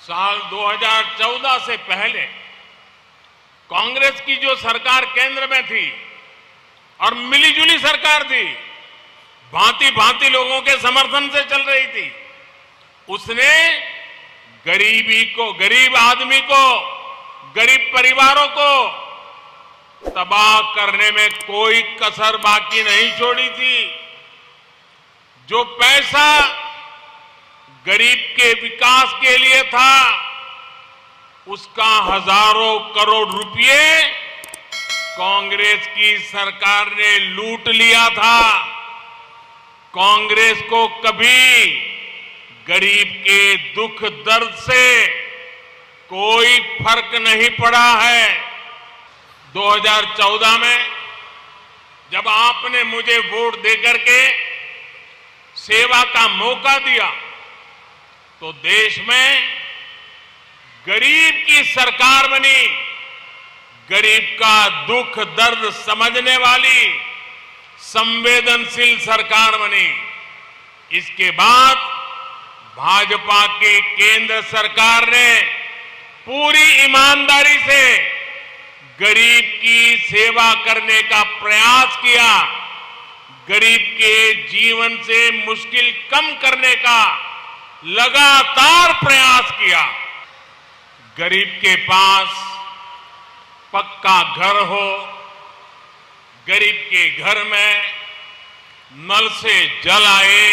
साल 2014 से पहले कांग्रेस की जो सरकार केंद्र में थी और मिलीजुली सरकार थी, भांति भांति लोगों के समर्थन से चल रही थी, उसने गरीब आदमी को, गरीब परिवारों को तबाह करने में कोई कसर बाकी नहीं छोड़ी थी। जो पैसा गरीब के विकास के लिए था, उसका हजारों करोड़ रुपए कांग्रेस की सरकार ने लूट लिया था। कांग्रेस को कभी गरीब के दुख दर्द से कोई फर्क नहीं पड़ा है। 2014 में जब आपने मुझे वोट देकर के सेवा का मौका दिया, तो देश में गरीब की सरकार बनी, गरीब का दुख दर्द समझने वाली संवेदनशील सरकार बनी। इसके बाद भाजपा की केंद्र सरकार ने पूरी ईमानदारी से गरीब की सेवा करने का प्रयास किया, गरीब के जीवन से मुश्किल कम करने का लगातार प्रयास किया। गरीब के पास पक्का घर हो, गरीब के घर में नल से जल आए,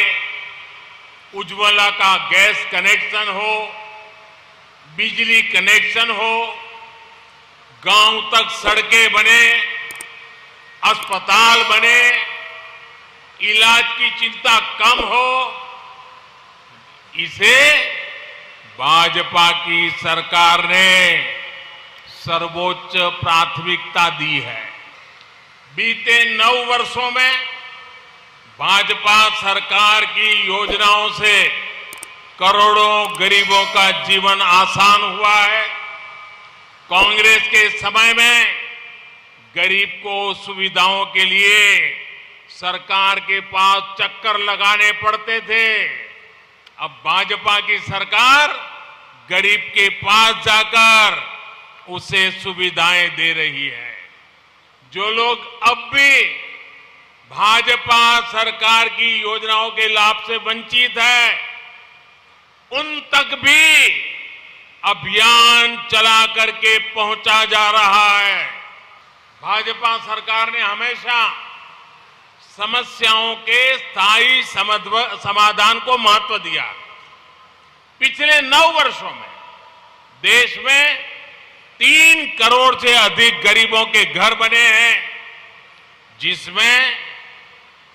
उज्ज्वला का गैस कनेक्शन हो, बिजली कनेक्शन हो, गांव तक सड़कें बने, अस्पताल बने, इलाज की चिंता कम हो, इसे भाजपा की सरकार ने सर्वोच्च प्राथमिकता दी है। बीते 9 वर्षों में भाजपा सरकार की योजनाओं से करोड़ों गरीबों का जीवन आसान हुआ है। कांग्रेस के समय में गरीब को सुविधाओं के लिए सरकार के पास चक्कर लगाने पड़ते थे। अब भाजपा की सरकार गरीब के पास जाकर उसे सुविधाएं दे रही है। जो लोग अब भी भाजपा सरकार की योजनाओं के लाभ से वंचित है, उन तक भी अभियान चला करके पहुंचा जा रहा है। भाजपा सरकार ने हमेशा समस्याओं के स्थायी समाधान को महत्व दिया। पिछले 9 वर्षों में देश में 3 करोड़ से अधिक गरीबों के घर बने हैं, जिसमें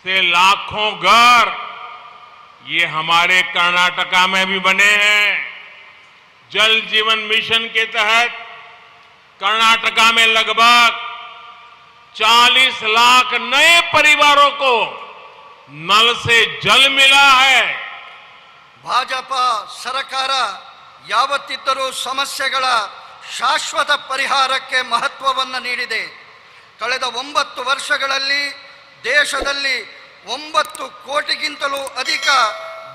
से लाखों घर ये हमारे कर्नाटका में भी बने हैं। जल जीवन मिशन के तहत कर्नाटका में लगभग 40 लाख नए परिवारों को नल से जल मिला है। भाजपा सरकार ಯಾವತ್ತಿದ್ದರೂ ಸಮಸ್ಯೆಗಳ ಶಾಶ್ವತ ಪರಿಹಾರಕ್ಕೆ ಮಹತ್ವವನ್ನು ನೀಡಿದೆ. ಕಳೆದ 9 ವರ್ಷಗಳಲ್ಲಿ ದೇಶದಲ್ಲಿ 9 ಕೋಟಿಗಿಂತಲೂ ಅಧಿಕ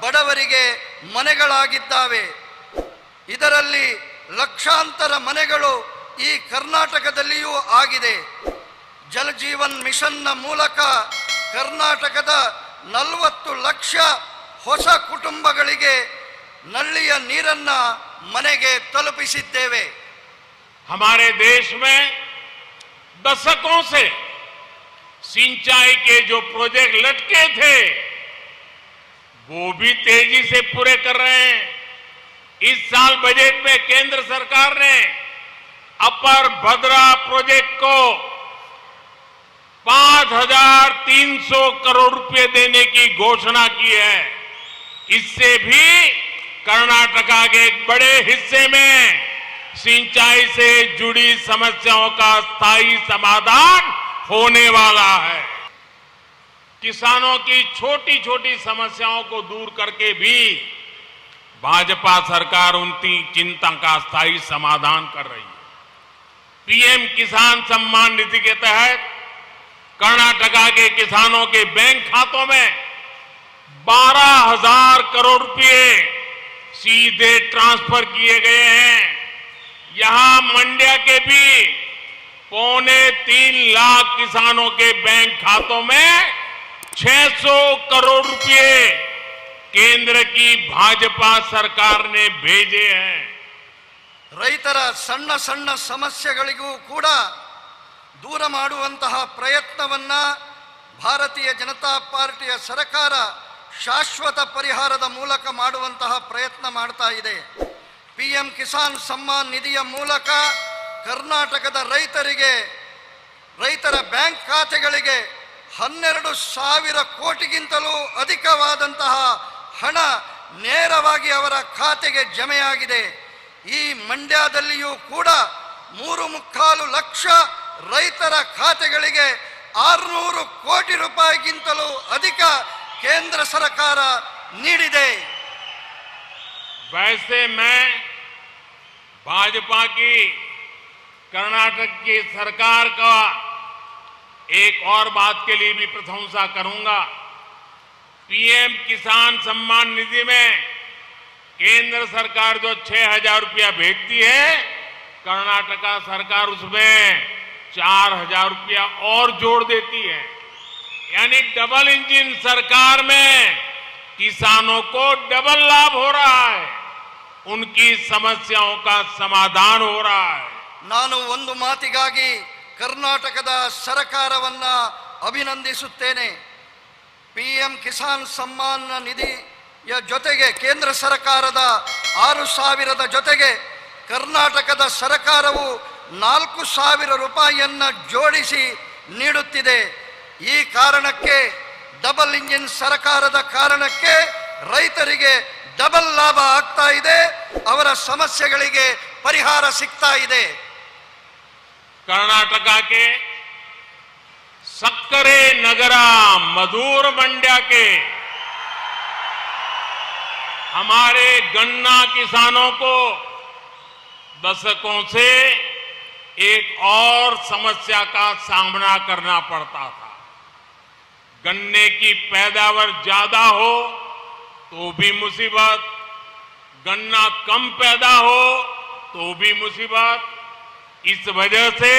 ಬಡವರಿಗೆ ಮನೆಗಳಾಗಿದ್ದಾವೆ. ಇದರಲ್ಲಿ ಲಕ್ಷಾಂತರ ಮನೆಗಳು ಈ ಕರ್ನಾಟಕದಲ್ಲಿಯೂ ಆಗಿದೆ. ಜಲ ಜೀವನ್ ಮಿಷನ್ನ ಮೂಲಕ ಕರ್ನಾಟಕದ 40 ಲಕ್ಷ ಹೊಸ ಕುಟುಂಬಗಳಿಗೆ नलिय नीरन्न मनेगे तलुपिसिद्देवे। हमारे देश में दशकों से सिंचाई के जो प्रोजेक्ट लटके थे, वो भी तेजी से पूरे कर रहे हैं। इस साल बजट में केंद्र सरकार ने अपर भद्रा प्रोजेक्ट को 5,300 करोड़ रुपए देने की घोषणा की है। इससे भी कर्नाटका के एक बड़े हिस्से में सिंचाई से जुड़ी समस्याओं का स्थायी समाधान होने वाला है। किसानों की छोटी छोटी समस्याओं को दूर करके भी भाजपा सरकार उनकी चिंता का स्थायी समाधान कर रही है। पीएम किसान सम्मान निधि के तहत कर्नाटका के किसानों के बैंक खातों में 12,000 करोड़ रुपए सीधे ट्रांसफर किए गए हैं। यहां मंड्या के भी 3.25 लाख किसानों के बैंक खातों में 600 करोड़ रुपए केंद्र की भाजपा सरकार ने भेजे हैं। ರೈತರ ಸಣ್ಣ ಸಣ್ಣ ಸಮಸ್ಯೆಗಳಿಗೂ ಕೂಡ ದೂರ ಮಾಡುವಂತಹ ಪ್ರಯತ್ನವನ್ನ ಭಾರತೀಯ ಜನತಾ ಪಾರ್ಟಿಯ ಸರ್ಕಾರ ಶಾಶ್ವತ ಪರಿಹಾರದ ಮೂಲಕ ಮಾಡುವಂತಹ ಪ್ರಯತ್ನ ಮಾಡ್ತಾ ಇದೆ. PM ಕಿಸಾನ್ ಸಮ್ಮಾನ್ ನಿಧಿಯ ಮೂಲಕ ಕರ್ನಾಟಕದ ರೈತರ ಬ್ಯಾಂಕ್ ಖಾತೆಗಳಿಗೆ 12,000 ಕೋಟಿಗಿಂತಲೂ ಅಧಿಕವಾದಂತಹ ಹಣ ನೇರವಾಗಿ ಅವರ ಖಾತೆಗೆ ಜಮೆಯಾಗಿದೆ. ಈ ಮಂಡ್ಯದಲ್ಲಿಯೂ ಕೂಡ 3.25 ಲಕ್ಷ ರೈತರ ಖಾತೆಗಳಿಗೆ 600 ಕೋಟಿ ರೂಪಾಯಿಗಿಂತಲೂ ಅಧಿಕ ಕೇಂದ್ರ ಸರ್ಕಾರ ನೀಡಿದೆ. वैसे मैं भाजपा की कर्नाटक की सरकार का एक और बात के लिए भी प्रशंसा करूंगा। PM किसान सम्मान निधि में केंद्र सरकार जो 6,000 रुपया भेजती है, कर्नाटका सरकार उसमें 4,000 रुपया और जोड़ देती है। यानी डबल इंजन सरकार में किसानों को डबल लाभ हो रहा है, उनकी समस्याओं का समाधान हो रहा है। ನಾನು ಒಂದು ಮಾತಿಗಾಗಿ ಕರ್ನಾಟಕದ ಸರ್ಕಾರವನ್ನ ಅಭಿನಂದಿಸುತ್ತೇನೆ. PM ಕಿಸಾನ್ ಸಮ್ಮಾನ್ ನಿಧಿಯ ಜೊತೆಗೆ ಕೇಂದ್ರ ಸರ್ಕಾರದ 6,000 ಜೊತೆಗೆ ಕರ್ನಾಟಕದ ಸರ್ಕಾರವು 4,000 ರೂಪಾಯಿಯನ್ನ ಜೋಡಿಸಿ ನೀಡುತ್ತಿದೆ. ಈ ಕಾರಣಕ್ಕೆ ಡಬಲ್ ಇಂಜಿನ್ ಸರ್ಕಾರದ ಕಾರಣಕ್ಕೆ ರೈತರಿಗೆ ಡಬಲ್ ಲಾಭ ಆಗ್ತಾ ಇದೆ, ಅವರ ಸಮಸ್ಯೆಗಳಿಗೆ ಪರಿಹಾರ ಸಿಗ್ತಾ ಇದೆ. कर्नाटका के सक्करे नगरा मधुर मंड्या के हमारे गन्ना किसानों को दशकों से एक और समस्या का सामना करना पड़ता था। गन्ने की पैदावार ज्यादा हो तो भी मुसीबत, गन्ना कम पैदा हो तो भी मुसीबत। इस वजह से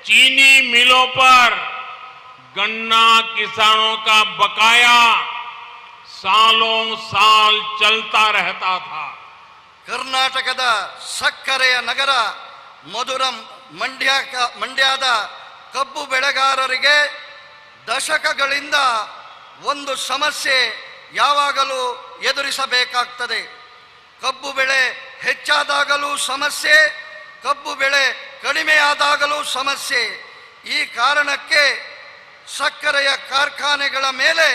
चीनी मिलों पर गन्ना किसानों का बकाया सालों साल चलता रहता था। ಕರ್ನಾಟಕದ ಸಕ್ಕರೆಯ ನಗರ ಮಧುರ ಮಂಡ್ಯದ ಕಬ್ಬು ಬೆಳೆಗಾರರಿಗೆ ದಶಕಗಳಿಂದ ಒಂದು ಸಮಸ್ಯೆ ಯಾವಾಗಲೂ ಎದುರಿಸಬೇಕಾಗ್ತದೆ. ಕಬ್ಬು ಬೆಳೆ ಹೆಚ್ಚಾದಾಗಲೂ ಸಮಸ್ಯೆ, ಕಬ್ಬು ಬೆಳೆ ಕಡಿಮೆಯಾದಾಗಲೂ ಸಮಸ್ಯೆ. ಈ ಕಾರಣಕ್ಕೆ ಸಕ್ಕರೆಯ ಕಾರ್ಖಾನೆಗಳ ಮೇಲೆ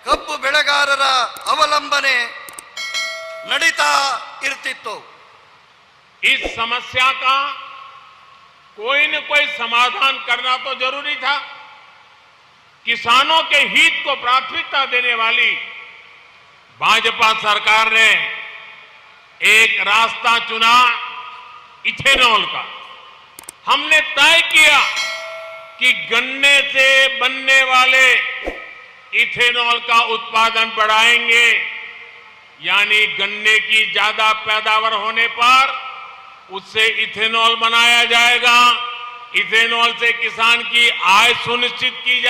ಕಬ್ಬು ಬೆಳೆಗಾರರ ಅವಲಂಬನೆ ನಡೀತಾ ಇರ್ತಿತ್ತು. इस समस्या का कोई न कोई समाधान करना तो जरूरी था। किसानों के हित को प्राथमिकता देने वाली भाजपा सरकार ने एक रास्ता चुना, इथेनॉल का। हमने तय किया कि गन्ने से बनने वाले इथेनॉल का उत्पादन बढ़ाएंगे, यानी गन्ने की ज्यादा पैदावार होने पर उससे इथेनॉल बनाया जाएगा। इथेनॉल से किसान की आय सुनिश्चित की जाएगी।